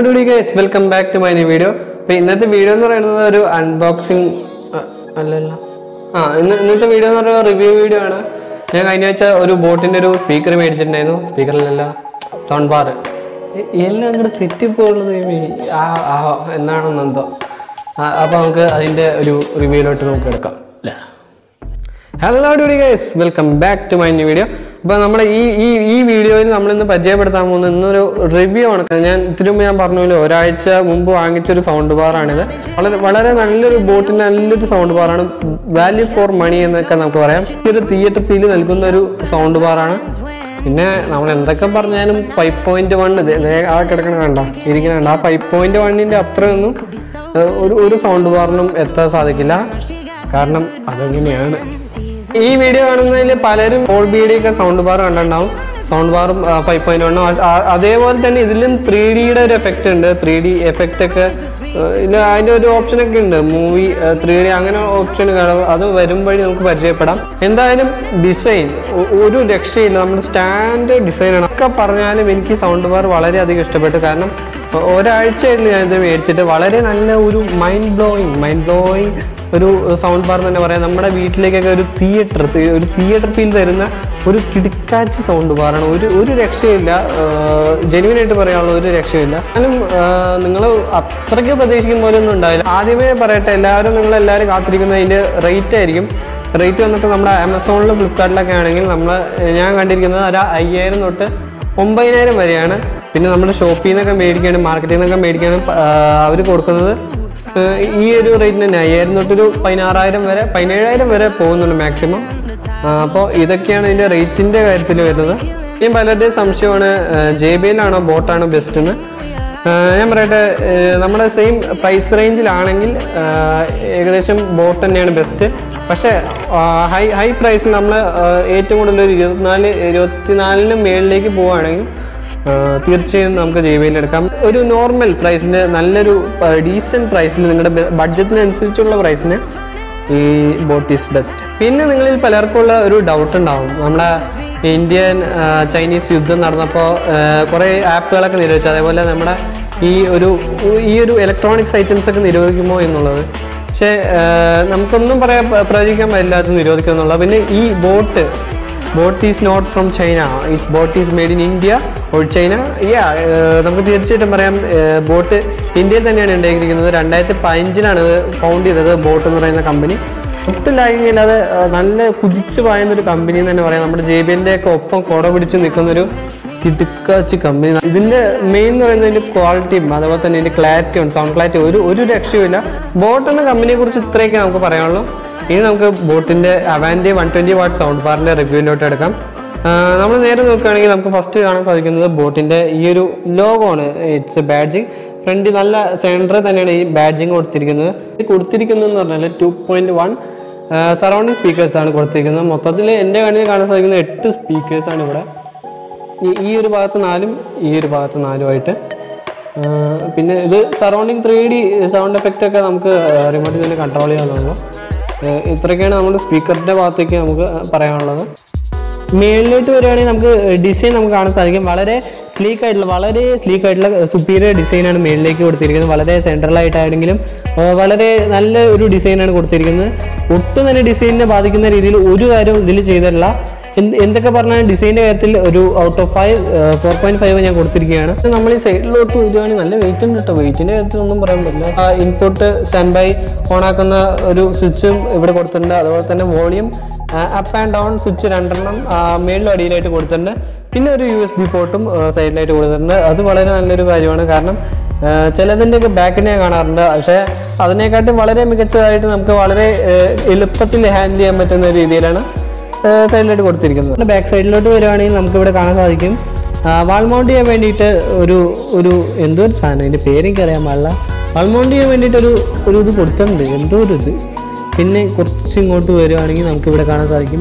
Hello guys, welcome back to my new video. In this video, we will unboxing. This video is a review video. I have a boat in a speaker speaker SoundBar. Hello guys, welcome back to my new video. Now, in this video, we will review a SoundBar. A boat SoundBar value for money. Theater feel SoundBar. 5.1 This video is a SoundBar SoundBar 5.1. That's 3D effect. 3D effect option movie 3D option. Design standard design. SoundBar mind-blowing. SoundBar theater feel SoundBar genuine rate Amazon Flipkart Shopee marketing this rate is maximum. This rate is JBL BoAt best. Same price range BoAt best. High price normal price, decent price, budget price, BoAt is best. If you have a doubt, Indian Chinese app electronics items BoAt is not from China. BoAt is made in India or China. Yeah, BoAt India is found BoAt company. JBL company. Main quality, clarity and sound clarity. BoAt company this is BoAt Aavante 120W SoundBar review. First BoAt logo. It's a badging. Front center badging 2.1 surrounding speakers. 8 speakers. Surrounding 3D sound effect remote control. This is the speaker. Design sleek superior design centralized design design out of 5 4.5 input standby switch volume up and down switch mail USB port side light back back side wall mount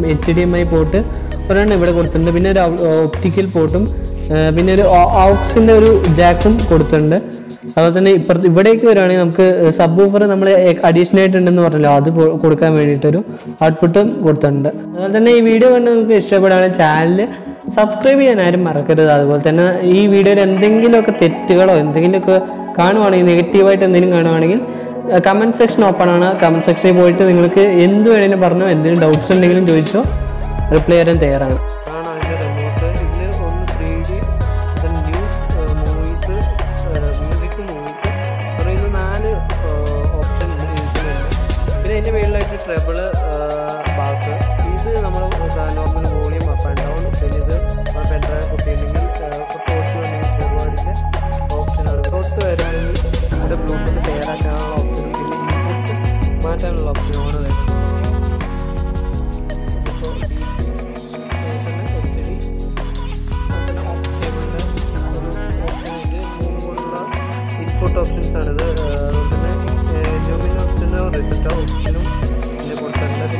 HDMI port, optical port, aux jack. അതുപോലെ തന്നെ ഇവിടേക്ക് വരുവാണെങ്കിൽ നമുക്ക് subwoofer നമ്മൾ additional ആയിട്ടുണ്ടെന്ന് പറഞ്ഞല്ലോ, അത് കൊടുക്കാൻ വേണ്ടിയിട്ടൊരു ഔട്ട്പുട്ടും കൊടുത്തിട്ടുണ്ട്. അതുപോലെ തന്നെ ഈ വീഡിയോ കണ്ട് നിങ്ങൾക്ക് ഇഷ്ടപ്പെടുകയാണെങ്കിൽ ചാനൽ സബ്സ്ക്രൈബ് ചെയ്യാൻ ആരും മറക്കരുത്. അതുപോലെ തന്നെ ഈ വീഡിയോയിൽ എന്തെങ്കിലുമൊക്കെ തെറ്റുകളോ എന്തെങ്കിലുമൊക്കെ കാണുവാണെങ്കിൽ, നെഗറ്റീവായിട്ട് എന്തെങ്കിലും കാണുവാണെങ്കിൽ കമൻറ്റ് സെക്ഷൻ ഓപ്പൺ ആണ്. കമൻറ്റ് സെക്ഷനിൽ പോയിട്ട് നിങ്ങൾക്ക് എന്ത് വേണമെങ്കിലും പറഞ്ഞോ, എന്തെങ്കിലും ഡൗട്ട്സ് ഉണ്ടെങ്കിലും ചോദിച്ചോ, റിപ്ലൈ ചെയ്യാൻ തയ്യാറാണ്. ഇതിൻ്റെ മേളിലായിട്ട് ട്രെബിള്, ബാസ്, ഇത് നമ്മൾ normal volume up and down. പിന്നെ ഇത് പെൻഡ്രൈവ് കുട്ടിയുണ്ടെങ്കിൽ കുറച്ച് വേണമെങ്കിൽ ഫോർവേഡിൻ്റെ ഓപ്ഷനാണ്. തൊട്ട് വരുവാണെങ്കിൽ ഇവിടെ ബ്ലൂടൂത്ത് തയ്യാറാക്കാനുള്ള ഓപ്ഷനും പിന്നെ ഇൻപുട്ട് മാറ്റാനുള്ള ഓപ്ഷനുമാണ് വരുന്നത്. ഇപ്പോൾ ഇൻപുട്ട് ഓപ്ഷൻസാണിത്. അതുകൊണ്ട് തന്നെ ന്യൂമിൻ ഓപ്ഷനോ റിസൾട്ടോ ഓപ്ഷനും ഇതിനെ കൊടുത്തിട്ടുള്ളത്.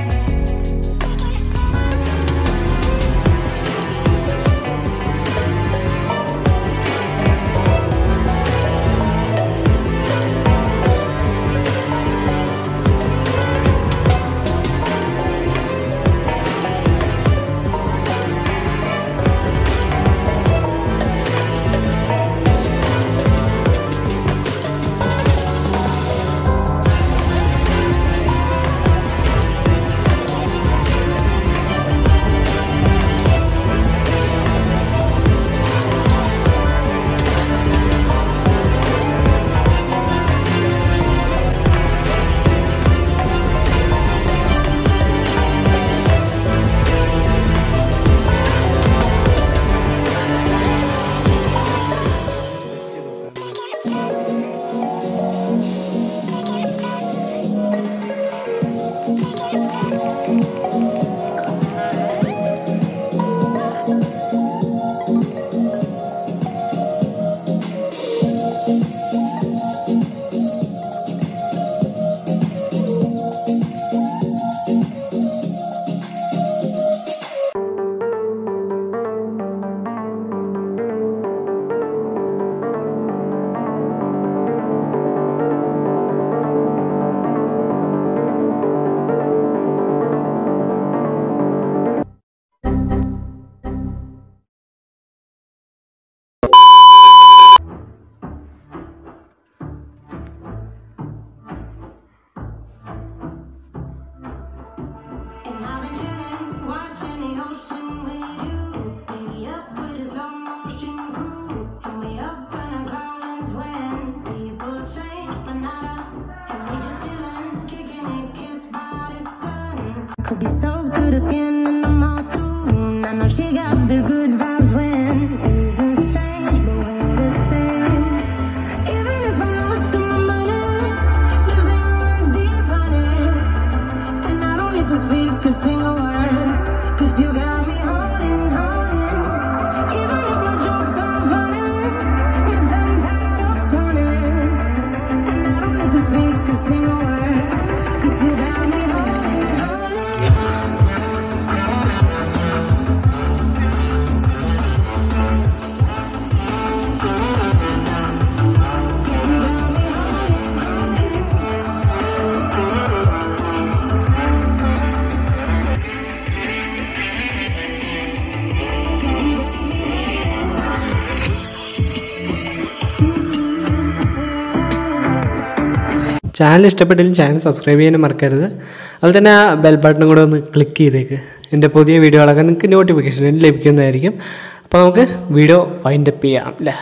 Could be soaked to the skin and I'm all soon. I know she got the good vibes when seasons change, but we're the same. Even if I'm lost in my money, losing runs deep on it, and I don't need to speak a single word, 'cause you got me holding, holding. Even if my jokes aren't funny, you're done tied up on it, and I don't need to speak a single word, 'cause you got me holding, holding. Channel ഇഷ്ടപ്പെട്ടെങ്കിൽ channel subscribe ചെയ്യാനും മറക്കരുത്. അതുപോലെ തന്നെ ആ bell ബട്ടണും കൂടെ ഒന്ന് click ചെയ്തേക്ക്. എൻ്റെ പുതിയ വീഡിയോകളൊക്കെ നിങ്ങൾക്ക് നോട്ടിഫിക്കേഷൻ ലഭിക്കുന്നതായിരിക്കും. അപ്പോൾ നമുക്ക് വീഡിയോ വൈൻഡപ്പ് ചെയ്യാം അല്ലേ.